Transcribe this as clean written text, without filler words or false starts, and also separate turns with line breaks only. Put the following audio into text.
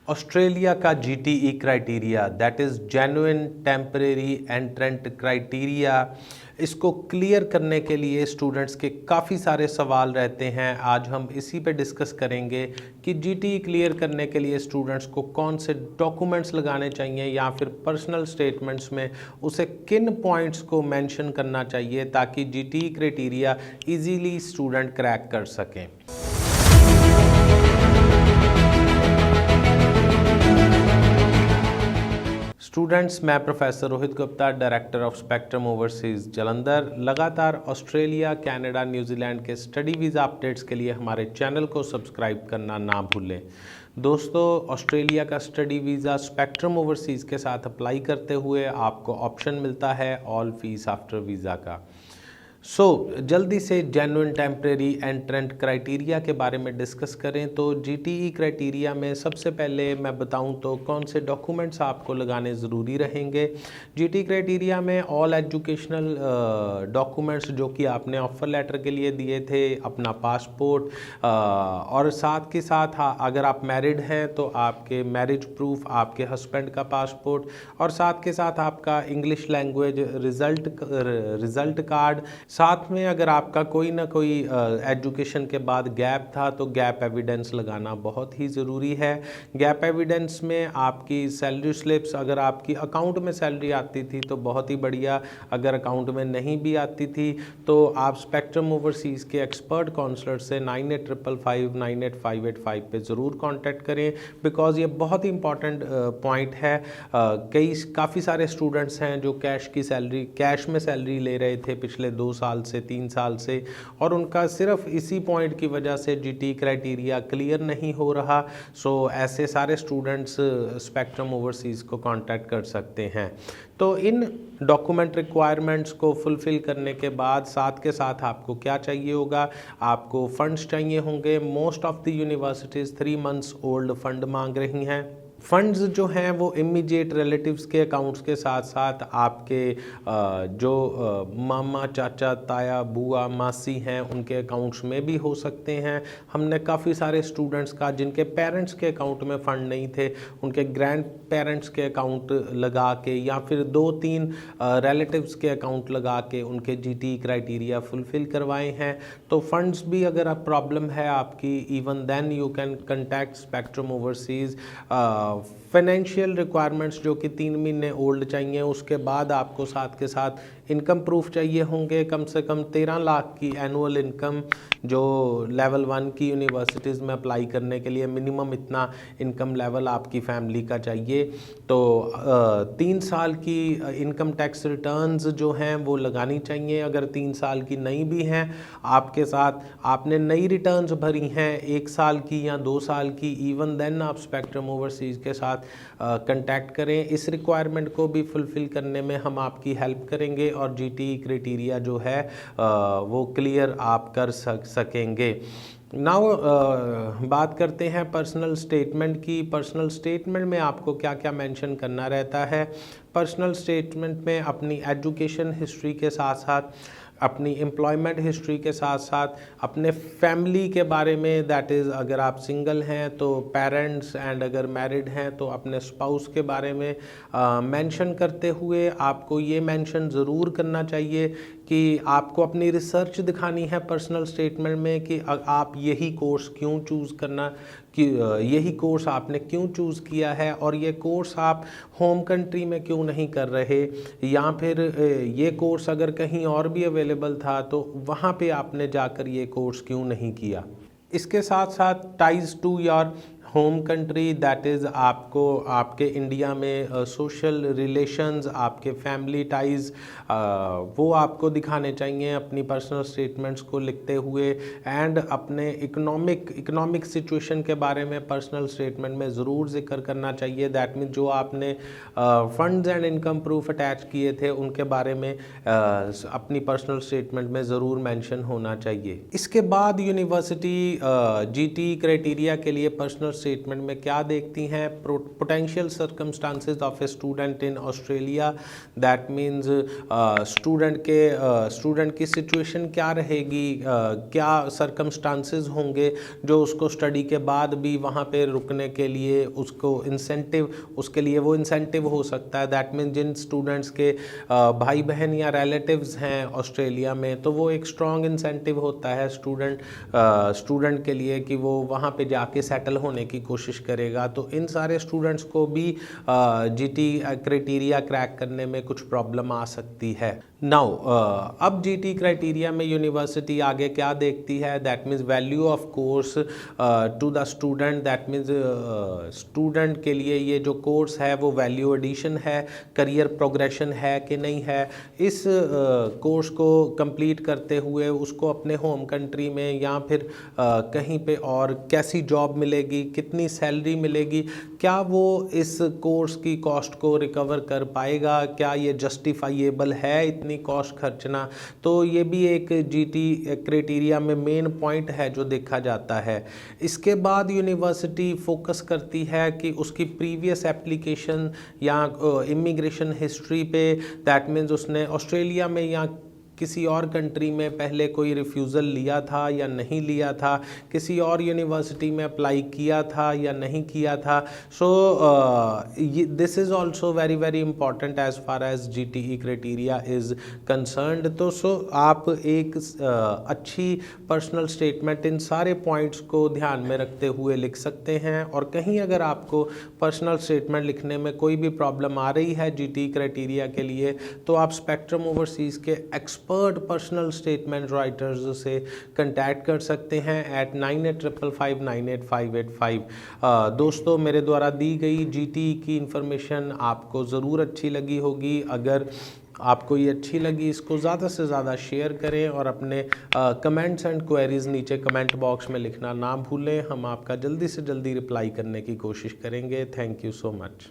Australia का GTE criteria that is genuine temporary entrant criteria, इसको clear करने के लिए स्टूडेंट्स के काफ़ी सारे सवाल रहते हैं। आज हम इसी पे डिस्कस करेंगे कि जीटीई क्लियर करने के लिए स्टूडेंट्स को कौन से डॉक्यूमेंट्स लगाने चाहिए या फिर पर्सनल स्टेटमेंट्स में उसे किन पॉइंट्स को मेंशन करना चाहिए ताकि जीटीई क्राइटेरिया इजीली स्टूडेंट क्रैक कर सकें। स्टूडेंट्स, मैं professor Rohit Gupta, director of spectrum overseas Jalandhar. लगातार ऑस्ट्रेलिया, कनाडा, न्यूजीलैंड के स्टडी वीज़ा अपडेट्स के लिए हमारे चैनल को सब्सक्राइब करना ना भूलें। दोस्तों, ऑस्ट्रेलिया का स्टडी वीज़ा स्पेक्ट्रम ओवरसीज़ के साथ अप्लाई करते हुए आपको ऑप्शन मिलता है ऑल फीस आफ्टर वीज़ा का। जल्दी से जेन्युइन टेम्परेरी एंट्रेंट क्राइटेरिया के बारे में डिस्कस करें तो जीटीई क्राइटेरिया में सबसे पहले मैं बताऊं तो कौन से डॉक्यूमेंट्स आपको लगाने ज़रूरी रहेंगे। जीटीई क्राइटेरिया में ऑल एजुकेशनल डॉक्यूमेंट्स जो कि आपने ऑफ़र लेटर के लिए दिए थे, अपना पासपोर्ट और साथ के साथ अगर आप मैरिड हैं तो आपके मैरिज प्रूफ, आपके हस्बैंड का पासपोर्ट और साथ के साथ आपका इंग्लिश लैंग्वेज रिज़ल्ट कार्ड। साथ में अगर आपका कोई ना कोई एजुकेशन के बाद गैप था तो गैप एविडेंस लगाना बहुत ही ज़रूरी है। गैप एविडेंस में आपकी सैलरी स्लिप्स, अगर आपकी अकाउंट में सैलरी आती थी तो बहुत ही बढ़िया, अगर अकाउंट में नहीं भी आती थी तो आप स्पेक्ट्रम ओवरसीज़ के एक्सपर्ट काउंसलर से 9855 98585 पे ज़रूर कांटेक्ट करें, बिकॉज़ ये बहुत ही इंपॉर्टेंट पॉइंट है। काफ़ी सारे स्टूडेंट्स हैं जो कैश में सैलरी ले रहे थे पिछले 2 साल से 3 साल से, और उनका सिर्फ इसी पॉइंट की वजह से जीटी क्राइटेरिया क्लियर नहीं हो रहा। ऐसे सारे स्टूडेंट्स स्पेक्ट्रम ओवरसीज़ को कांटेक्ट कर सकते हैं। तो इन डॉक्यूमेंट रिक्वायरमेंट्स को फुलफ़िल करने के बाद साथ के साथ आपको क्या चाहिए होगा, आपको फंड्स चाहिए होंगे। Most of the universities 3 months old fund मांग रही हैं। फंड्स जो हैं वो इमीडिएट रिलेटिव्स के अकाउंट्स के साथ साथ आपके जो मामा, चाचा, ताया, बुआ, मासी हैं उनके अकाउंट्स में भी हो सकते हैं। हमने काफ़ी सारे स्टूडेंट्स का जिनके पेरेंट्स के अकाउंट में फ़ंड नहीं थे, उनके ग्रैंड पेरेंट्स के अकाउंट लगा के या फिर 2-3 रिलेटिव्स के अकाउंट लगा के उनके जीटी क्राइटेरिया फुलफ़िल करवाए हैं। तो फंड्स भी अगर आप प्रॉब्लम है आपकी, even then you can contact Spectrum Overseas. Financial requirements जो कि 3 महीने ओल्ड चाहिए, उसके बाद आपको साथ के साथ इनकम प्रूफ चाहिए होंगे। कम से कम 13 लाख की एनुअल इनकम, जो लेवल 1 की यूनिवर्सिटीज़ में अप्लाई करने के लिए मिनिमम इतना इनकम लेवल आपकी फैमिली का चाहिए। तो 3 साल की इनकम टैक्स रिटर्न्स जो हैं वो लगानी चाहिए। अगर 3 साल की नहीं भी हैं आपके साथ, आपने नई रिटर्न्स भरी हैं 1 साल की या 2 साल की, इवन देन आप स्पेक्ट्रम ओवरसीज़ के साथ कंटैक्ट करें। इस रिक्वायरमेंट को भी फुलफ़िल करने में हम आपकी हेल्प करेंगे और जीटी क्राइटेरिया जो है वो क्लियर आप कर सकेंगे। नाउ बात करते हैं पर्सनल स्टेटमेंट की। पर्सनल स्टेटमेंट में आपको क्या क्या मेंशन करना रहता है। पर्सनल स्टेटमेंट में अपनी एजुकेशन हिस्ट्री के साथ साथ, अपनी एम्प्लॉयमेंट हिस्ट्री के साथ साथ अपने फैमिली के बारे में, दैट इज़ अगर आप सिंगल हैं तो पेरेंट्स, एंड अगर मैरिड हैं तो अपने स्पाउस के बारे में मेंशन करते हुए आपको ये मेंशन ज़रूर करना चाहिए कि आपको अपनी रिसर्च दिखानी है पर्सनल स्टेटमेंट में कि आप यही कोर्स क्यों चूज़ करना, कि यही कोर्स आपने क्यों चूज़ किया है और ये कोर्स आप होम कंट्री में क्यों नहीं कर रहे, या फिर ये कोर्स अगर कहीं और भी अवेलेबल था तो वहाँ पे आपने जाकर ये कोर्स क्यों नहीं किया। इसके साथ साथ ties to your home country, that is आपको आपके इंडिया में सोशल रिलेशंस, आपके फैमिली टाइज़, वो आपको दिखाने चाहिए अपनी पर्सनल स्टेटमेंट्स को लिखते हुए। एंड अपने इकोनॉमिक सिचुएशन के बारे में पर्सनल स्टेटमेंट में ज़रूर जिक्र करना चाहिए। दैट मीन जो आपने funds and income proof attach किए थे उनके बारे में अपनी पर्सनल स्टेटमेंट में ज़रूर मेंशन होना चाहिए। इसके बाद यूनिवर्सिटी जीटी क्राइटेरिया के लिए पर्सनल स्टेटमेंट में क्या देखती हैं? Potential circumstances of a student in Australia, that means student की सिचुएशन क्या रहेगी, क्या सर्कमस्टांसेस होंगे जो उसको स्टडी के बाद भी वहाँ पे रुकने के लिए उसको उसके लिए वो इंसेंटिव हो सकता है। दैट मीन्स जिन स्टूडेंट्स के भाई बहन या रिलेटिव्स हैं ऑस्ट्रेलिया में, तो वो एक स्ट्रॉन्ग इंसेंटिव होता है स्टूडेंट के लिए कि वो वहाँ पे जाके सेटल होने की कोशिश करेगा। तो इन सारे स्टूडेंट्स को भी जीटी क्राइटेरिया क्रैक करने में कुछ प्रॉब्लम आ सकती है। नाउ अब जीटी क्राइटेरिया में यूनिवर्सिटी आगे क्या देखती है? That means value of course to the student, that means student के लिए ये जो कोर्स है वो वैल्यू एडिशन है, करियर प्रोग्रेशन है कि नहीं है। इस कोर्स को कंप्लीट करते हुए उसको अपने होम कंट्री में या फिर कहीं पे और कैसी जॉब मिलेगी, कितनी सैलरी मिलेगी, क्या वो इस कोर्स की कॉस्ट को रिकवर कर पाएगा, क्या ये जस्टिफाइएबल है इतनी कॉस्ट खर्चना? तो ये भी एक जीटी क्राइटेरिया में मेन पॉइंट है जो देखा जाता है। इसके बाद यूनिवर्सिटी फोकस करती है कि उसकी प्रीवियस एप्लीकेशन या इमिग्रेशन हिस्ट्री पे, दैट मीन्स उसने ऑस्ट्रेलिया में या किसी और कंट्री में पहले कोई रिफ्यूज़ल लिया था या नहीं लिया था, किसी और यूनिवर्सिटी में अप्लाई किया था या नहीं किया था। So this is also very very important as far as GTE criteria is concerned. तो आप एक अच्छी पर्सनल स्टेटमेंट इन सारे पॉइंट्स को ध्यान में रखते हुए लिख सकते हैं। और कहीं अगर आपको पर्सनल स्टेटमेंट लिखने में कोई भी प्रॉब्लम आ रही है जीटीई क्राइटेरिया के लिए, तो आप स्पेक्ट्रम ओवरसीज़ के एक्सपर्ट पर्सनल स्टेटमेंट राइटर्स से कंटैक्ट कर सकते हैं at 9855598585। दोस्तों, मेरे द्वारा दी गई जीटी की इंफॉर्मेशन आपको ज़रूर अच्छी लगी होगी। अगर आपको ये अच्छी लगी, इसको ज़्यादा से ज़्यादा शेयर करें और अपने कमेंट्स एंड क्वेरीज नीचे कमेंट बॉक्स में लिखना ना भूलें। हम आपका जल्दी से जल्दी रिप्लाई करने की कोशिश करेंगे। Thank you so much.